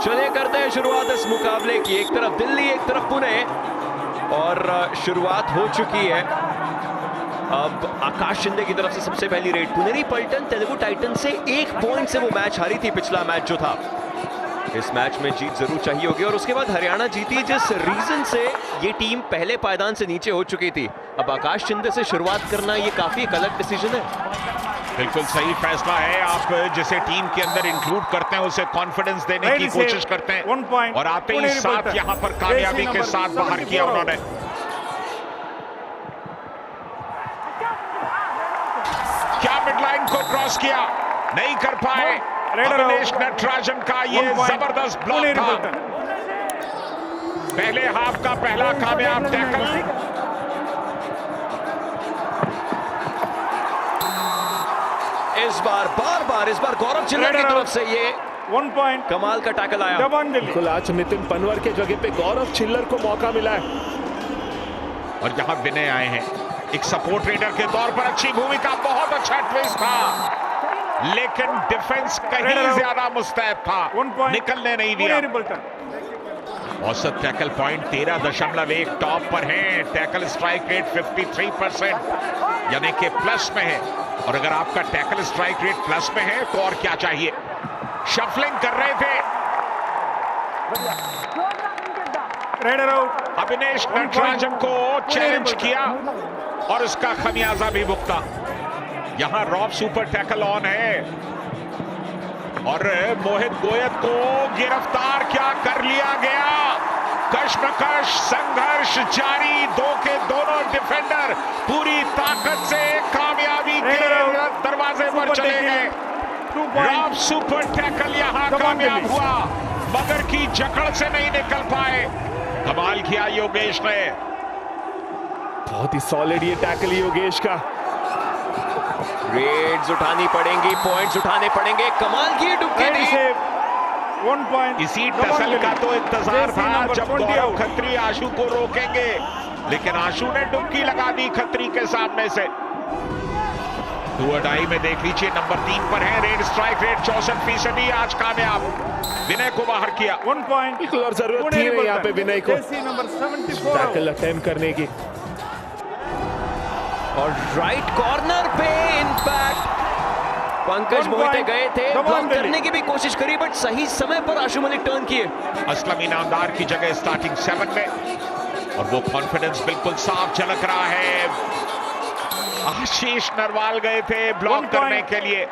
चलिए करते हैं शुरुआत इस मुकाबले की। एक तरफ दिल्ली, एक तरफ पुणे, और शुरुआत हो चुकी है। अब आकाश शिंदे की तरफ से सबसे पहली रेड। पुनेरी पल्टन तेलुगु टाइटन से 1 पॉइंट से वो मैच हारी थी, पिछला मैच जो था। इस मैच में जीत जरूर चाहिए होगी, और उसके बाद हरियाणा जीती, जिस रीजन से ये टीम पहले पायदान से नीचे हो चुकी थी। अब आकाश शिंदे से शुरुआत करना ये काफी एक अलग डिसीजन है। बिल्कुल सही फैसला है। आप जिसे टीम के अंदर इंक्लूड करते हैं उसे कॉन्फिडेंस देने की कोशिश करते हैं, और आते ही साथ यहां पर कामयाबी के साथ बाहर किया उन्होंने। क्या मिडलाइन को क्रॉस किया, नहीं कर पाए अविनेश नटराजन का ये जबरदस्त ब्लॉक था। पहले हाफ का पहला कामयाब टैकल। इस बार गौरव चिल्लर की तरफ से ये 1 पॉइंट कमाल का टैकल आया। बिल्कुल आज नितिन पनवर के जगह पे गौरव चिल्लर को मौका मिला है, और यहां विनय आए हैं एक सपोर्ट रेडर के तौर पर। अच्छी भूमिका, बहुत अच्छा ट्विस्ट था, लेकिन डिफेंस कहीं ज्यादा मुस्तैद था, निकलने नहीं दिया। औसत टैकल पॉइंट 13.1 टॉप पर है। टैकल स्ट्राइक रेट 53%, यानी कि प्लस में है। और अगर आपका टैकल स्ट्राइक रेट प्लस में है तो और क्या चाहिए। शफलिंग कर रहे थे, अविनेश नटराजन को चैलेंज किया और उसका खमियाजा भी भुगता। यहां रॉब सुपर टैकल ऑन है, और मोहित गोयत को गिरफ्तार क्या कर लिया गया। कश्मकश संघर्ष जारी, दो के दोनों डिफेंडर पूरी ताकत से कामयाबी के दरवाजे पर चले गए। रॉब सुपर टैकल यहां कामयाब हुआ, मगर की जकड़ से नहीं निकल पाए। कमाल किया योगेश ने, बहुत ही सॉलिड ये टैकल योगेश का। रेड्स उठानी पड़ेंगी, पॉइंट्स उठाने पड़ेंगे। कमाल की डुबकी दी। 1 पॉइंट। इसी टसल का तो इंतजार था, जब गौरव खत्री आशु को रोकेंगे, लेकिन आशु ने डुबकी लगा दी खत्री के सामने से। 2 अडाई में देख लीजिए, नंबर 3 पर है। रेड स्ट्राइक रेट 64%, आज कामयाब। विनय को बाहर किया। 1 पॉइंट। और जरूरत थी नहीं यहाँ पे विनय को टैकल अटेम्प्ट करने की। और राइट कॉर्नर पे इनफैक्ट पंकज मोहिते गए थे, ब्लॉक करने की भी कोशिश करी, बट सही समय पर आशु मलिक टर्न किए। असलम इनामदार की जगह स्टार्टिंग 7 में, और वो कॉन्फिडेंस बिल्कुल साफ झलक रहा है। आशीष नरवाल गए थे ब्लॉक करने के लिए,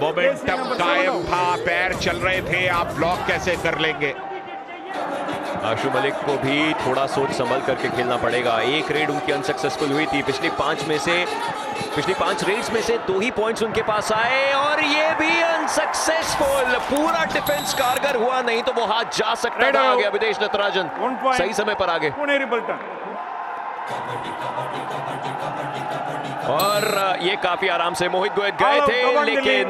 मोमेंटम कायम था, पैर चल रहे थे, आप ब्लॉक कैसे कर लेंगे। आशु मलिक को भी थोड़ा सोच संभल करके खेलना पड़ेगा। एक रेड उनकी अनसक्सेसफुल हुई थी, पिछली 5 रेड्स में से 2 ही पॉइंट्स उनके पास आए, और ये भी अनसक्सेसफुल। पूरा डिफेंस कारगर हुआ, नहीं तो वो हाथ जा सकता था आगे। अविनेश नटराजन सही समय पर आगे, और ये काफी आराम से मोहित गोयत गए थे, लेकिन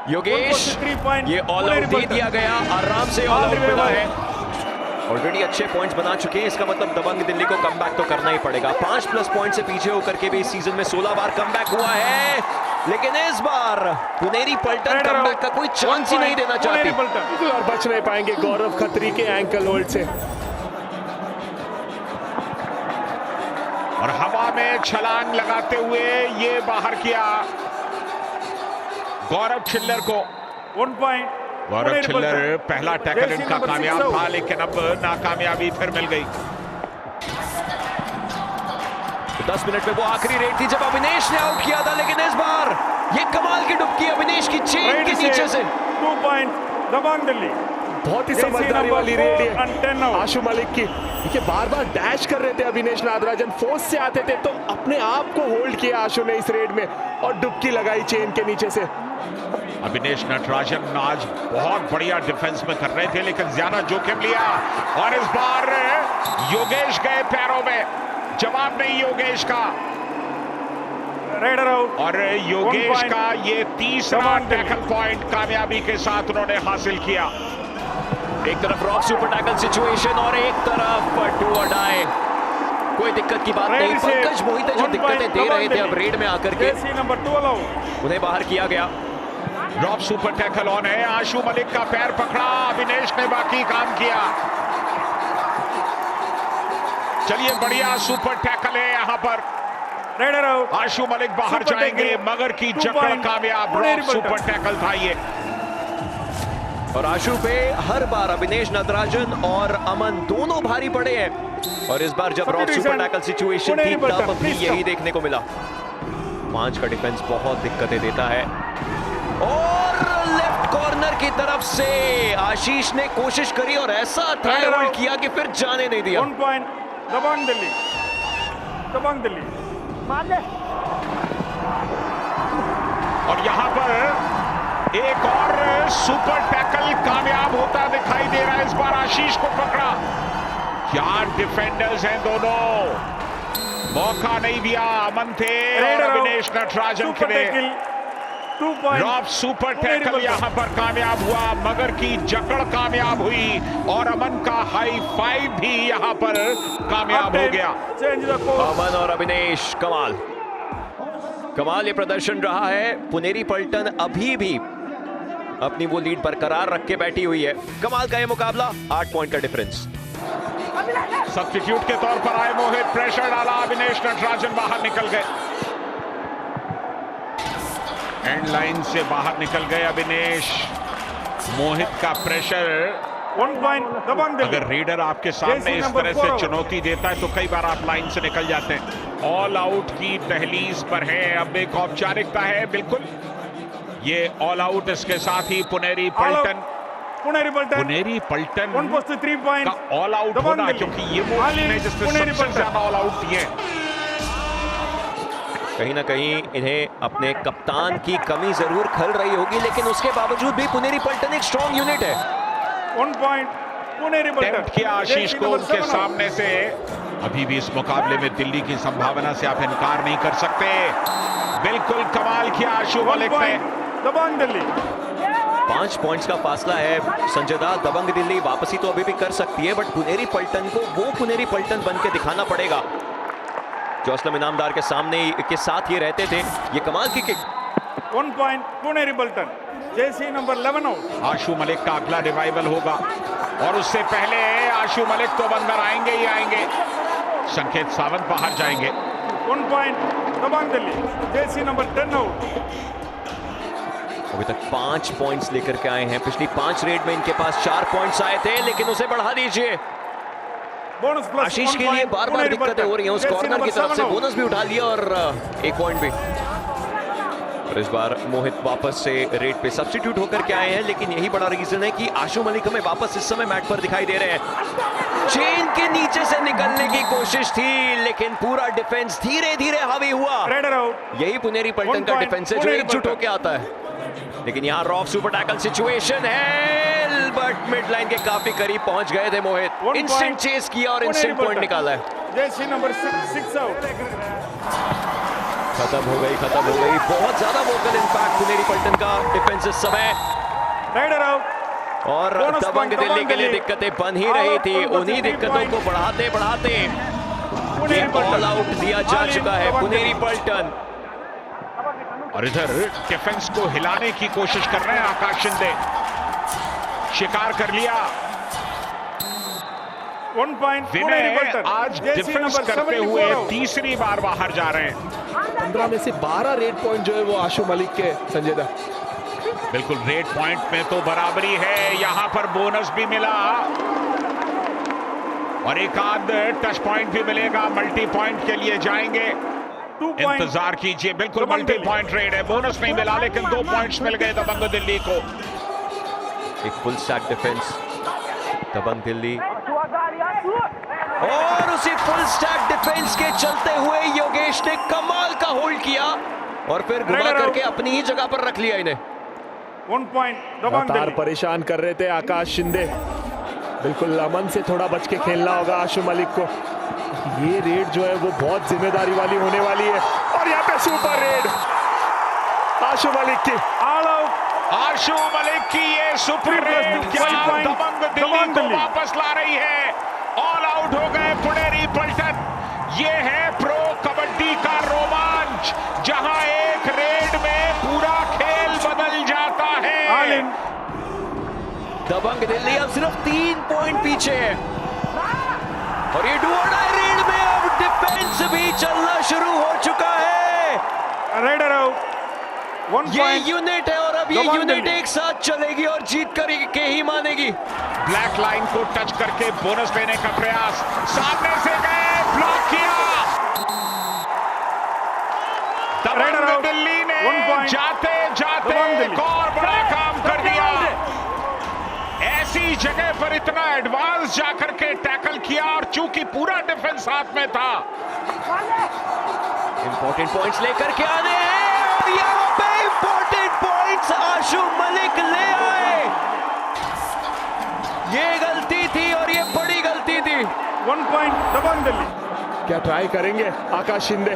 योगेश ये ऑल आउट दे दिया गया। आराम से ऑल आउट मिला है। ऑलरेडी अच्छे पॉइंट्स बना चुके हैं, इसका मतलब दबंग दिल्ली को कमबैक तो करना ही पड़ेगा। 5+ पॉइंट से पीछे होकर के भी इस सीजन में 16 बार कमबैक हुआ है, लेकिन इस बार पुनेरी पल्टन कमबैक का कोई चांस ही नहीं देना चाहती, और बच नहीं पाएंगे गौरव खत्री के एंकल होल्ड से। और हवा में छलांग लगाते हुए ये बाहर किया गौरव चिल्लर को। 1 पॉइंट। गौरव चिल्लर पहला टैकल इनका कामयाब था, लेकिन अब नाकामयाबी फिर मिल गई। 10 मिनट में वो आखिरी रेड थी जब अविनेश ने आउट किया था, लेकिन इस बार ये कमाल की डुबकी अविनेश की चेन के नीचे से। 2 पॉइंट दबंग दिल्ली। बहुत ही समझदारी वाली रेड है आशु मलिक की। देखिए बार-बार डैश कर रहे थे अविनेश नटराजन, फोर्स से आते थे, तो अपने आप को होल्ड किया आशु ने इस रेड में, और डुबकी लगाई चेन के नीचे से। अविनेश नटराजन आज बहुत बढ़िया डिफेंस में कर रहे थे, लेकिन ज्यादा जोखिम लिया, और इस बार योगेश गए पैरों में। जवाब नहीं योगेश का, और योगेश का ये 30वां टैकल पॉइंट कामयाबी के साथ उन्होंने हासिल किया। एक तरफ रॉक सुपर टैकल सिचुएशन, और एक तरफ 2 अडाई। कोई दिक्कत की बात नहीं। पंकज मोहिते जो दिक्कतें दे रहे थे अब रेड में आकर के, उन्हें बाहर किया गया। ड्रॉप सुपर टैकल ऑन है। आशु मलिक का पैर पकड़ा, अविनेश ने बाकी काम किया। चलिए, बढ़िया सुपर टैकल है यहां पर। आशु मलिक बाहर जाएंगे, मगर की जकड़ कामयाब। ड्रॉप सुपर टैकल था ये। और आशु पे हर बार अविनेश नटराजन और अमन दोनों भारी पड़े हैं, और इस बार जब ड्रॉप सुपर टैकल सिचुएशन थी तब भी यही देखने को मिला। 5 का डिफेंस बहुत दिक्कतें देता है, और लेफ्ट कॉर्नर की तरफ से आशीष ने कोशिश करी और ऐसा ट्राई होल्ड किया कि फिर जाने नहीं दिया। 1 पॉइंट दबंग दिल्ली, दबंग दिल्ली। और यहां पर एक और सुपर टैकल कामयाब होता दिखाई दे रहा है। इस बार आशीष को पकड़ा। क्या डिफेंडर्स हैं दोनों, मौका नहीं दिया। अमन थे और अविनेश नटराजन के लिए। ड्रॉप सुपर टैकल यहां पर कामयाब हुआ, मगर की जकड़ कामयाब हुई, और अमन का हाई फाइव भी यहां पर कामयाब हो गया। अमन और अविनेश कमाल ये प्रदर्शन रहा है। पुनेरी पलटन अभी भी अपनी वो लीड बरकरार रख के बैठी हुई है। कमाल का ये मुकाबला, 8 पॉइंट का डिफरेंस। सब्स्टिट्यूट के तौर पर आए मोहित, प्रेशर डाला, अविनेश नटराजन बाहर निकल गए। एंड लाइन से बाहर निकल गए अविनेश। मोहित का प्रेशर। 1 पॉइंट दबंग दिल्ली। अगर रेडर आपके सामने इस तरह से चुनौती देता है तो कई बार आप लाइन से निकल जाते हैं। ऑल आउट की दहलीज पर है, अब एक औपचारिकता है। बिल्कुल, ये ऑल आउट, इसके साथ ही पुनेरी पलटन 1+3 पॉइंट का ऑल आउट होना, क्योंकि ये वो टीम है जिसने सबसे ज्यादा ऑल आउट दिए। कहीं ना कहीं इन्हें अपने कप्तान की कमी जरूर खल रही होगी, लेकिन उसके बावजूद भी पुनेरी पलटन एक स्ट्रॉन्ग यूनिट है। 1 पॉइंट पुनेरी पलटन किया आशीष को उनके सामने से। अभी भी इस मुकाबले में दिल्ली की संभावना से आप इनकार नहीं कर सकते। बिल्कुल कमाल किया आशु मलिक ने। दबंग दिल्ली 5 पॉइंट्स का फासला है संजय दा। दबंग दिल्ली वापसी तो अभी भी कर सकती है, बट पुनेरी पलटन को वो पुनेरी पलटन बन के दिखाना पड़ेगा जो असलम इनामदार के सामने के साथ ये रहते थे। ये कमाल की kick. 1 point Puneri Paltan. Jersey number 11 out. Ashu Malik का अगला रिवाइवल होगा, और उससे पहले आशु मलिक तो अंदर आएंगे ही आएंगे। संकेत सावंत बाहर जाएंगे। 1 point Dabang Delhi. Jersey number 10 out. अभी तक 5 पॉइंट्स लेकर के आए हैं। पिछली 5 रेड में इनके पास 4 पॉइंट्स आए थे, लेकिन उसे बढ़ा दीजिए। बोनस प्लस आशीष के लिए बार बार दिक्कतें हो रही हैं। उस कॉर्नर की तरफ से बोनस भी उठा लिया और 1 पॉइंट भी। और इस बार मोहित वापस से रेड पे सब्स्टिट्यूट होकर के आए हैं, लेकिन यही बड़ा रीजन है कि आशु मलिक हमें वापस इस समय मैट पर दिखाई दे रहे हैं। चेन के नीचे से निकलने की कोशिश थी, लेकिन पूरा डिफेंस धीरे धीरे हावी हुआ। यही पुनेरी पलटन का डिफेंस है जो एकजुट होकर आता है। लेकिन यहाँ रॉफ सुपर टैकल सिचुएशन है, बट मिड लाइन के काफी करीब पहुंच गए थे मोहित। इंस्टेंट चेस किया और इंस्टेंट पॉइंट निकाला है। Jersey number 6 out. खत्म हो गई। बहुत ज्यादा वोकल इम्पैक्ट पुनेरी पलटन का डिफेंस इस समय। Raider out. और दबंग दिल्ली के लिए दिक्कतें बन ही रही थी। उन्हीं दिक्कतों को बढ़ाते ऑल आउट दिया जा चुका है पुनेरी पलटन। और इधर डिफेंस को हिलाने की कोशिश कर रहे हैं आकाश शिंदे। शिकार कर लिया। 1 पॉइंट विनय आज डिफेंस करते हुए तीसरी बार बाहर जा रहे हैं। 15 में से 12 रेड पॉइंट जो है वो आशु मलिक के। संजय दा बिल्कुल, रेड पॉइंट में तो बराबरी है। यहां पर बोनस भी मिला और एक आध टच पॉइंट भी मिलेगा। मल्टी पॉइंट के लिए जाएंगे, इंतजार कीजिए। बिल्कुल मल्टी पॉइंट रेड है। बोनस नहीं मिला, लेकिन 2 पॉइंट्स मिल गए दबंग दिल्ली को। एक फुल स्टैक डिफेंस दबंग दिल्ली, और उसी फुल स्टैक डिफेंस के चलते हुए योगेश ने कमाल का होल्ड किया और फिर घुमा करके अपनी ही जगह पर रख लिया इन्हें। 1 पॉइंट लगातार परेशान कर रहे थे आकाश शिंदे। बिल्कुल अमन से थोड़ा बच के खेलना होगा आशु मलिक को। ये रेड जो है वो बहुत जिम्मेदारी वाली होने वाली है। और यहाँ पे सुपर रेड आशु मलिक की। All out. आशु मलिक की ये सुपर रेड क्या दबंग दिल्ली को वापस ला रही है। ऑल आउट हो गए पुनेरी पलटन। ये है प्रो कबड्डी का रोमांच, जहां एक रेड में पूरा खेल बदल जाता है। दबंग दिल्ली अब सिर्फ 3 पॉइंट पीछे है और ये डू और डाई रेड में अब डिफेंस भी चलना शुरू हो चुका है। राइडर आउट 1 ये पॉइंट यूनिट है और अब ये दबंग यूनिट दिल्ली। एक साथ चलेगी और जीत कर के ही मानेगी। ब्लैक लाइन को टच करके बोनस लेने का प्रयास, सामने से गए, ब्लॉक किया। राइडर दबंग आउट, दिल्ली ने 1 पॉइंट जाते जाते दबंग दिल्ली। एक और बड़ा काम कर दिया। ऐसी जगह पर इतना एडवांस जाकर के टैकल किया और चूंकि पूरा डिफेंस हाथ में था, इंपॉर्टेंट पॉइंट्स लेकर के आने हैं और यहाँ पे इंपॉर्टेंट पॉइंट्स आशु मलिक ले आए। ये गलती थी और ये बड़ी गलती थी। 1 पॉइंट दबंग दिल्ली। क्या ट्राई करेंगे आकाश शिंदे?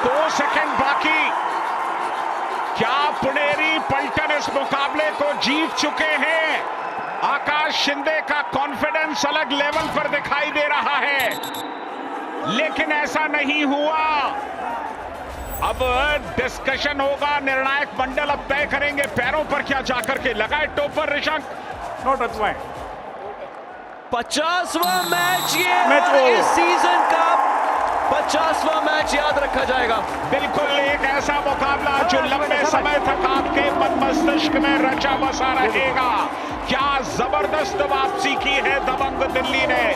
2 सेकंड बाकी। क्या पुनेरी पलटन इस मुकाबले को जीत चुके हैं? आकाश शिंदे का कॉन्फिडेंस अलग लेवल पर दिखाई दे रहा है, लेकिन ऐसा नहीं हुआ। अब डिस्कशन होगा, निर्णायक मंडल अब तय करेंगे पैरों पर क्या जाकर के लगाए टोपर ऋषंक। No touch point. 50वां मैच ये मैच और ओवर। इस सीजन का 50वां मैच याद रखा जाएगा। बिल्कुल एक ऐसा मुकाबला जो लंबे समय तक आपके मन मस्तिष्क में रचा बसा रहेगा। क्या जबरदस्त वापसी की है दबंग दिल्ली ने।